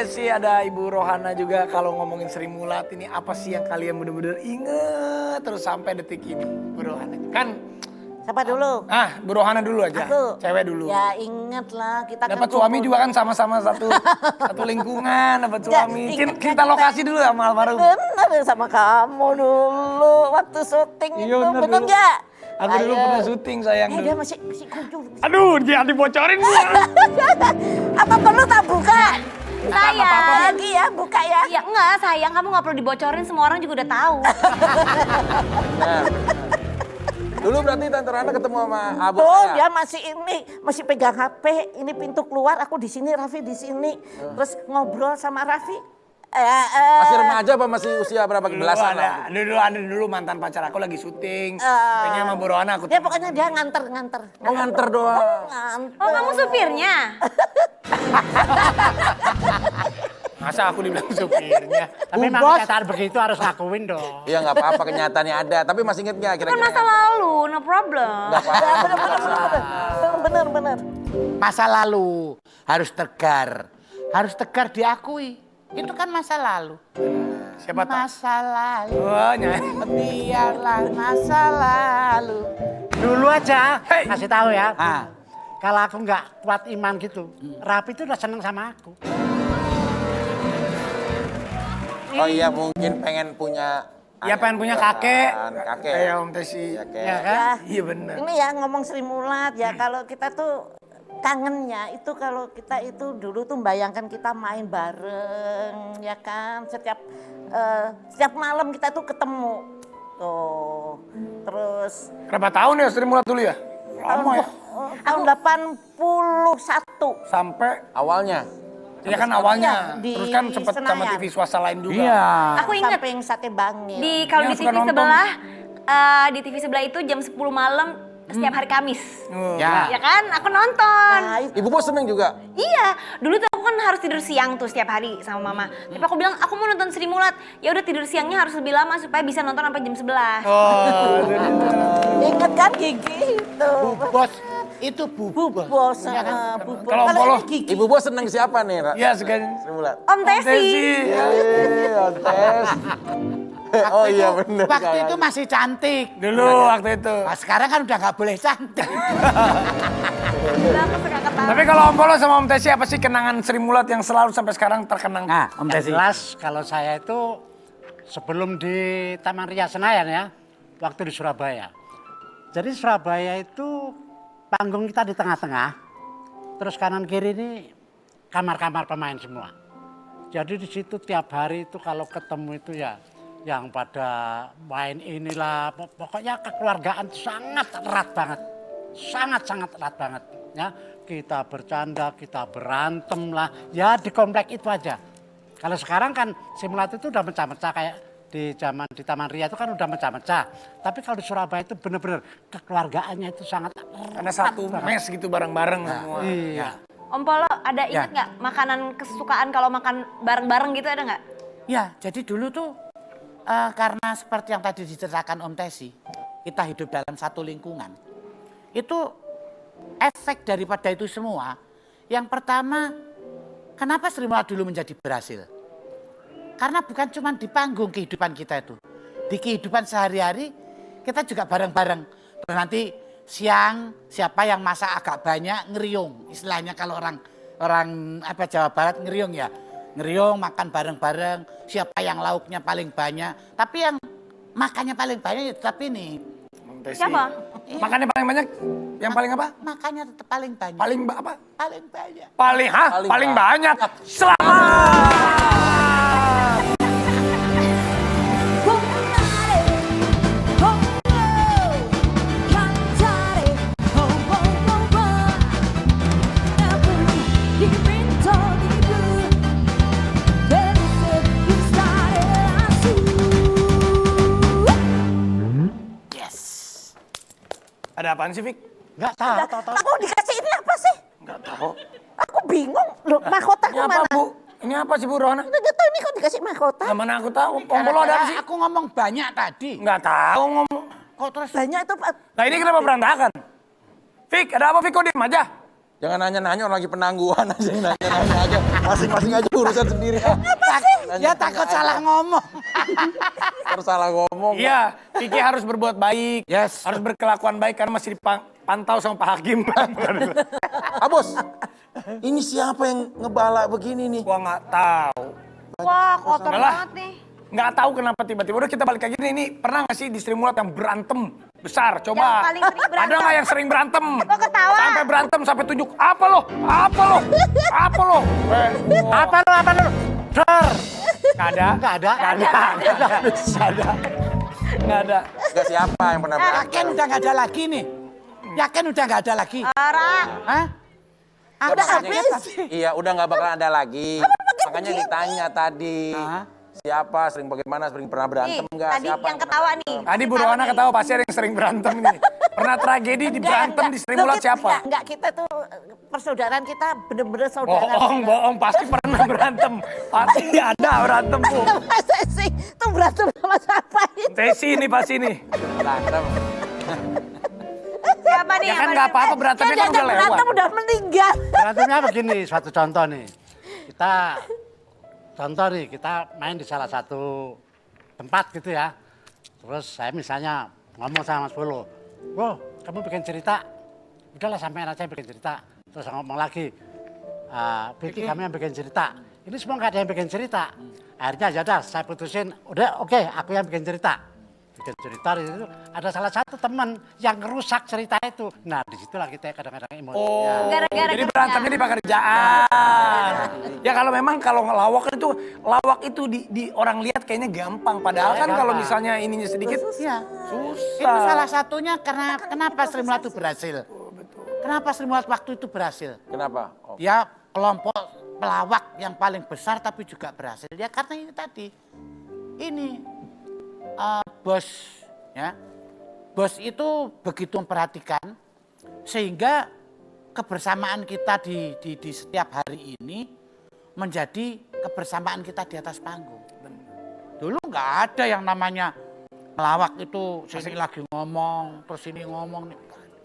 Tesi, ada Ibu Rohana juga. Kalau ngomongin Sri Mulat ini apa sih yang kalian bener-bener inget terus sampai detik ini, Bu Rohana? Kan Siapa dulu? Bu Rohana dulu aja. Aku. Cewek dulu. Ya inget lah kita Dapat kan suami juga kan sama-sama satu lingkungan, dapat suami. Cinta lokasi dulu sama almarhum. Bener sama kamu dulu waktu syuting Iya, itu, bener bener dulu. nggak? Aku dulu pernah syuting sayang Dia dulu. masih kunjung. Aduh, jangan dibocorin gua. Apa perlu tak buka? Sayang. Lagi ya, buka ya. Ya enggak sayang, kamu gak perlu dibocorin, semua orang juga udah tahu. Dulu berarti Tante Rana ketemu sama Abah Oh, saya? dia masih pegang HP. Ini pintu keluar, aku di sini, Raffi di sini. Terus ngobrol sama Raffi. Masih remaja apa masih usia berapa? Belasan lah? Dulu mantan pacar aku lagi syuting. Kayaknya sama Bu Rohana aku. Ya pokoknya dia nganter. Oh nganter doang? Nganter. Oh kamu supirnya? Masa aku dibilang supirnya? Tapi memang kenyataan begitu harus ngakuin dong. Iya nggak apa-apa kenyataannya ada. Tapi masih inget nggak Kan kira-kira? masa lalu, no problem. Nggak apa-apa. Bener. Masa lalu harus tegar. Harus tegar diakui. Itu kan masa lalu. Siapa tahu? Masa lalu. Oh, nyanyi. Biarlah masa lalu. Dulu aja, Hey. kasih tahu ya. Ah. Kalau aku nggak kuat iman gitu, Rapi itu udah seneng sama aku. Oh iya mungkin pengen punya. Ya pengen punya kakek. Kakek. Kayak Om Tesi. Kakek. Ya kan? Ya, Iya bener. ini ya ngomong Sri Mulat ya, kalau kita tuh kangennya itu kalau kita itu dulu tuh bayangkan kita main bareng ya kan, setiap malam kita tuh ketemu tuh. Terus Berapa tahun ya Sri Mulat dulu ya? Lama ya. tahun 81 Sampai, Awalnya. ya kan awalnya. Iya, di Terus kan sempet sama Senayan. TV swasta lain juga. Iya. Aku ingat samping Sate Bangil. kalau Yang di suka TV nonton. sebelah, di TV sebelah itu jam 10 malam setiap hari Kamis. Ya. Ya kan, aku nonton. Nah, itu Ibu bos seneng juga. Iya, dulu tuh aku kan harus tidur siang tuh setiap hari sama mama. Tapi aku bilang, aku mau nonton Sri Mulat. Ya udah tidur siangnya harus lebih lama supaya bisa nonton sampai jam 11. Oh, inget kan Gigi itu. Bos, itu bubuk. Bos, Iya kan? bubur. Kalau Polo? ini Gigi. Ibu bos seneng siapa nih? Iya sekarang. Sri Mulat. Om Tesi. Tes. Oh iya bener. Waktu itu masih cantik. Dulu waktu itu. Nah, sekarang kan udah nggak boleh cantik. Udah aku suka ketawa. Tapi kalau Om Polo sama Om Tesi apa sih kenangan Sri Mulat yang selalu sampai sekarang terkenang? Nah, Om Tesi. Jelas kalau saya itu sebelum di Taman Ria Senayan ya, waktu di Surabaya. Jadi Surabaya itu panggung kita di tengah-tengah, terus kanan kiri ini kamar-kamar pemain semua. Jadi di situ tiap hari itu kalau ketemu itu ya yang pada main inilah, pokoknya kekeluargaan sangat erat banget. Sangat-sangat erat banget ya. Kita bercanda, kita berantem lah, ya di komplek itu aja. Kalau sekarang kan simulator itu udah mecah-mecah kayak di zaman di Taman Ria itu kan udah mecah-mecah. Tapi kalau di Surabaya itu bener-bener kekeluargaannya itu sangat Karena satu mes gitu bareng-bareng semua. Iya. Om Polo, ada ingat nggak makanan kesukaan kalau makan bareng-bareng gitu ada nggak? Ya, jadi dulu tuh karena seperti yang tadi diceritakan Om Tesi, kita hidup dalam satu lingkungan. Itu efek daripada itu semua. Yang pertama, kenapa Sri Mulat dulu menjadi berhasil? Karena bukan cuma di panggung kehidupan kita itu. Di kehidupan sehari-hari kita juga bareng-bareng. Terus nanti siang siapa yang masak agak banyak ngeriung. Istilahnya kalau orang apa Jawa Barat ngeriung ya. Ngeriung makan bareng-bareng. Siapa yang lauknya paling banyak. Tapi yang makannya paling banyak ya tetap ini. Om Tesi. Siapa? Makannya paling banyak? Yang paling apa? Makannya tetap paling banyak. Apa? Paling banyak. Paling banyak. Selamat. Ada apaan sih, Fik? Enggak tahu. Aku dikasih ini apa sih? Enggak tahu. Aku bingung. Loh, mahkota Ini apa, mana? Bu? Ini apa sih, Bu Rohana? Nggak tahu ini kok dikasih mahkota. Nah, mana aku tahu. Om Polo ada apa sih? Aku ngomong banyak tadi. Enggak tahu ngomong. Kok terus Banyak itu Nah, ini kenapa berantakan? Fik, ada apa, Fik? Kok diem aja? Jangan nanya-nanya orang lagi penangguhan aja, nanya-nanya aja. Masing-masing aja urusan sendiri. Ya takut salah ngomong. Terus salah ngomong. Iya, Kiki harus berbuat baik. Yes. Harus berkelakuan baik karena masih dipantau sama Pak Hakim. Bos, ini siapa yang ngebala begini nih? Gua nggak tahu. Wah, kotor Udah lah. banget nih. Nggak tahu kenapa tiba-tiba. Udah kita balik lagi nih. Ini pernah nggak sih di Sri Mulat yang berantem besar? Coba. Yang paling sering berantem. Ada nggak yang sering berantem? Kok ketawa? Sampai berantem sampai tunjuk. Apa lo? Apa lo? Apa lo? Apa lu? Dor. Nggak ada. Nggak ada. Nggak ada. Nggak ada. Nggak ada. Enggak siapa yang pernah berantem? Yakin udah nggak ada lagi nih. Yakin udah nggak ada lagi. Parah. Hah? Udah Makanya- habis. Iya, udah nggak bakalan ada lagi. Makanya ditanya tadi. Siapa sering bagaimana, sering pernah berantem Nih, enggak? tadi Siapa yang ketawa nih. Tadi Bu Rohana ketawa pasti ada yang sering berantem nih. Pernah tragedi di berantem di Sri Mulat siapa? Enggak, kita tuh persaudaraan kita bener-bener saudara. Bohong, pasti pernah berantem. Pasti ada berantem, Bu. Masa sih? Tuh berantem sama siapa ini? Tesi ini pasti nih. berantem? Siapa nih? Ya kan yang nggak apa-apa paling- berantemnya kan Yang udah lewat. berantem udah meninggal. Berantemnya begini, suatu contoh nih. Kita main di salah satu tempat gitu ya. Terus saya misalnya ngomong sama Mas Polo, "Bro, kamu bikin cerita." Udahlah sampein aja yang bikin cerita. Terus ngomong lagi, "Vicky, kami yang bikin cerita." Ini semua nggak ada yang bikin cerita. Akhirnya ya udah saya putusin, udah oke, aku yang bikin cerita. Bikin cerita itu ada salah satu teman yang ngerusak cerita itu. Nah disitulah kita kadang-kadang emosi. Oh, Gara-gara jadi kerja. berantemnya di pekerjaan. Ya kalau memang kalau lawak itu di orang lihat kayaknya gampang. Padahal kan kalau misalnya ininya sedikit Iya. susah. Itu salah satunya karena kenapa Sri Mulat itu berhasil. Kenapa Sri Mulat waktu itu berhasil? Kenapa? Oh. Ya kelompok pelawak yang paling besar tapi juga berhasil. Ya karena ini tadi. Ini bos, ya. Bos itu begitu memperhatikan sehingga kebersamaan kita di setiap hari ini menjadi kebersamaan kita di atas panggung. Dulu nggak ada yang namanya pelawak itu sini lagi ngomong, terus ini ngomong.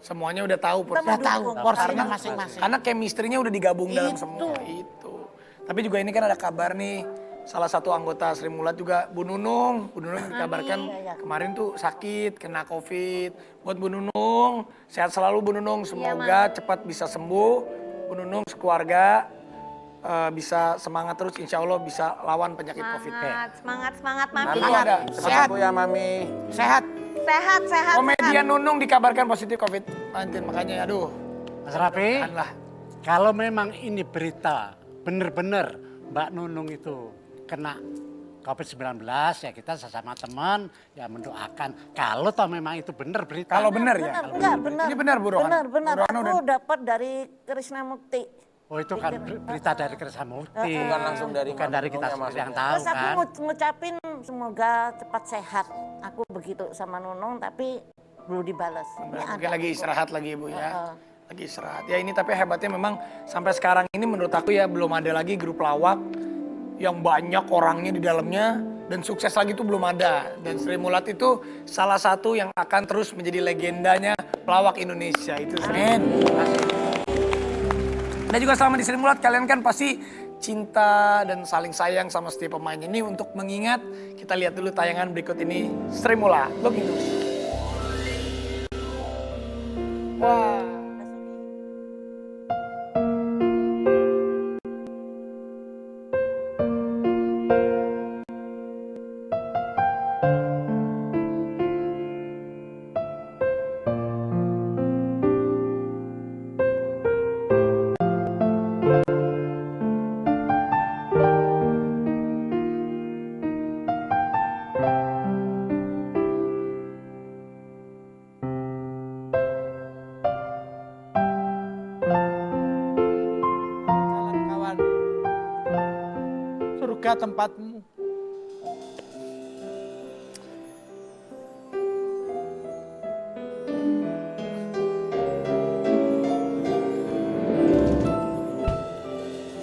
Semuanya udah tahu Udah tahu porsinya Karena- masing-masing. Karena chemistry-nya udah digabung dalam Itu. semua itu. Tapi juga ini kan ada kabar nih. Salah satu anggota Sri Mulat juga Bu Nunung. Bu Nunung dikabarkan kemarin tuh sakit, kena COVID. Buat Bu Nunung, sehat selalu Bu Nunung. Semoga cepat bisa sembuh. Bu Nunung sekeluarga bisa semangat terus. Insya Allah bisa lawan penyakit COVID. Semangat, Mami. Mami, ada. cepat Sehat. sembuh ya Mami. Sehat. Sehat. Komedian Nunung dikabarkan positif COVID-19. Makanya aduh, Mas Raffi, tahanlah. kalau memang ini berita benar-benar Mbak Nunung itu kena COVID-19 ya kita sesama teman ya mendoakan. Kalau toh memang itu benar berita. Kalau benar ya. Enggak, benar. Ini benar, Bu Rohana. Benar. Bu Rohana Aku dapat dari Krishnamukti. Oh itu kan berita dari Krisnamukti. Bukan langsung dari Bukan Mbak dari kita Nunung ya sendiri yang maksudnya. tahu Terus aku kan. ngucapin semoga cepat sehat. Aku begitu sama Nunung tapi belum dibales. Ini Mungkin ada. lagi istirahat lagi Ibu ya. Heeh. Lagi istirahat. Ya ini tapi hebatnya memang sampai sekarang ini menurut aku ya belum ada lagi grup lawak yang banyak orangnya di dalamnya dan sukses lagi itu belum ada. Dan Sri Mulat itu salah satu yang akan terus menjadi legendanya pelawak Indonesia. Itu Sri. Dan juga selama di Sri Mulat kalian kan pasti cinta dan saling sayang sama setiap pemainnya. Ini untuk mengingat kita lihat dulu tayangan berikut ini Sri Mulat. Look itu. Wah. Jalan kawan. Surga tempatmu.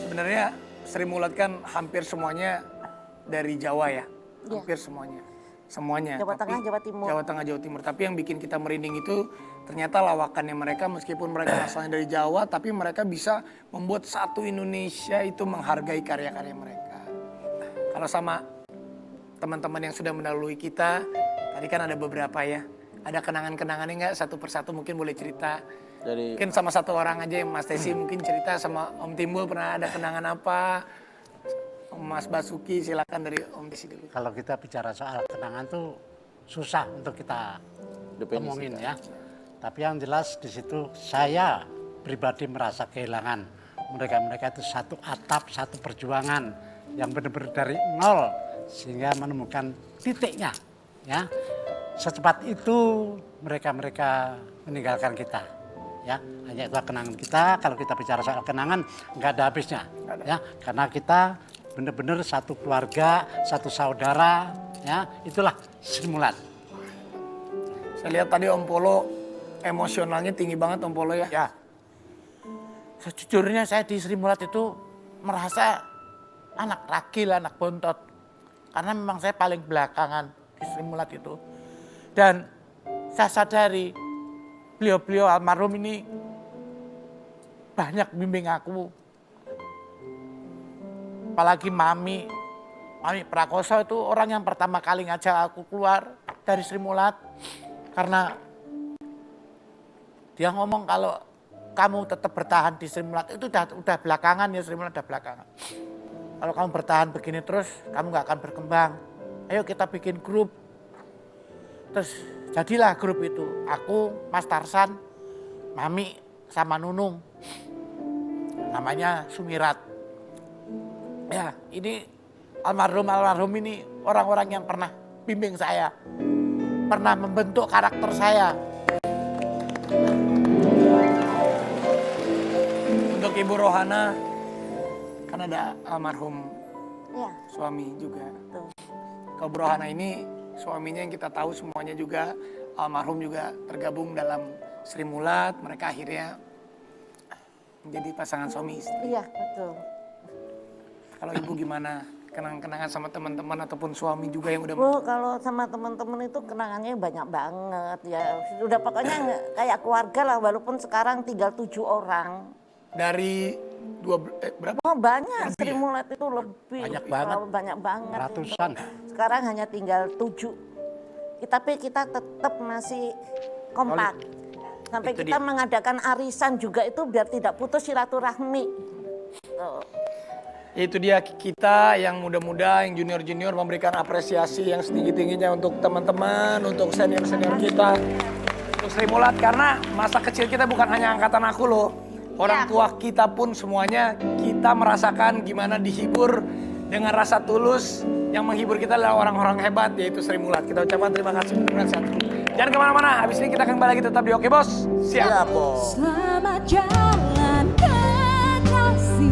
Sebenarnya Sri Mulat kan hampir semuanya dari Jawa ya. Hampir semuanya. semuanya. Jawa Tapi- Tengah, Jawa Timur. Jawa Tengah, Jawa Timur. Tapi yang bikin kita merinding itu ternyata lawakannya mereka, meskipun mereka asalnya dari Jawa, tapi mereka bisa membuat satu Indonesia itu menghargai karya-karya mereka. Kalau sama teman-teman yang sudah mendahului kita, tadi kan ada beberapa ya. Ada kenangan-kenangannya nggak? Satu persatu mungkin boleh cerita. Dari Mungkin sama satu orang aja, Mas Tesi mungkin cerita sama Om Timbul pernah ada kenangan apa? Mas Basuki silakan dari Om Tesi dulu. Kalau kita bicara soal kenangan tuh susah untuk kita omongin ya. Tapi yang jelas di situ saya pribadi merasa kehilangan mereka itu satu atap, satu perjuangan yang benar-benar dari nol sehingga menemukan titiknya ya. Secepat itu mereka meninggalkan kita ya. Hanya itulah kenangan kita. Kalau kita bicara soal kenangan nggak ada habisnya ya, karena kita benar-benar satu keluarga, satu saudara ya. Itulah Sri Mulat. Saya lihat tadi Om Polo emosionalnya tinggi banget Om Polo ya. Ya, sejujurnya saya di Sri Mulat itu merasa anak ragil, anak bontot. Karena memang saya paling belakangan di Sri Mulat itu. Dan saya sadari beliau-beliau almarhum ini banyak bimbing aku. Apalagi Mami Prakoso itu orang yang pertama kali ngajak aku keluar dari Sri Mulat. Karena dia ngomong kalau kamu tetap bertahan di Sri Mulat itu udah belakangan ya, Sri Mulat udah belakangan. Kalau kamu bertahan begini terus, kamu nggak akan berkembang. Ayo kita bikin grup. Terus jadilah grup itu. Aku, Mas Tarsan, Mami, sama Nunung. Namanya Sumirat. Ya, ini almarhum ini orang-orang yang pernah bimbing saya. Pernah membentuk karakter saya. Untuk Ibu Rohana, kan ada almarhum Iya, suami juga. tuh. Kalau Bu Rohana ini suaminya yang kita tahu semuanya juga almarhum juga tergabung dalam Sri Mulat. Mereka akhirnya menjadi pasangan suami istri. Iya, betul. Kalau Ibu gimana? Kenangan-kenangan sama teman-teman ataupun suami juga yang udah Bu, kalau sama teman-teman itu kenangannya banyak banget ya. Udah pokoknya kayak keluarga lah, walaupun sekarang tinggal 7 orang. dari berapa? Oh banyak, Lebih Sri ya? Mulat itu lebih. Banyak banget. Banyak banget. Ratusan. Sekarang hanya tinggal 7. Tapi kita tetap masih kompak. Sampai Itu kita dia. mengadakan arisan juga itu biar tidak putus silaturahmi. Tuh. Itu dia kita yang muda-muda, yang junior-junior memberikan apresiasi yang setinggi-tingginya untuk teman-teman, untuk senior-senior kita, untuk Sri Mulat. Karena masa kecil kita bukan hanya angkatan aku loh. Orang tua kita pun semuanya kita merasakan gimana dihibur dengan rasa tulus. Yang menghibur kita adalah orang-orang hebat, yaitu Sri Mulat. Kita ucapkan terima kasih. Mudah-mudahan sehat terus. Jangan kemana-mana, habis ini kita akan kembali lagi tetap di Oke Bos. Siap. Bos. Selamat jalan kekasih.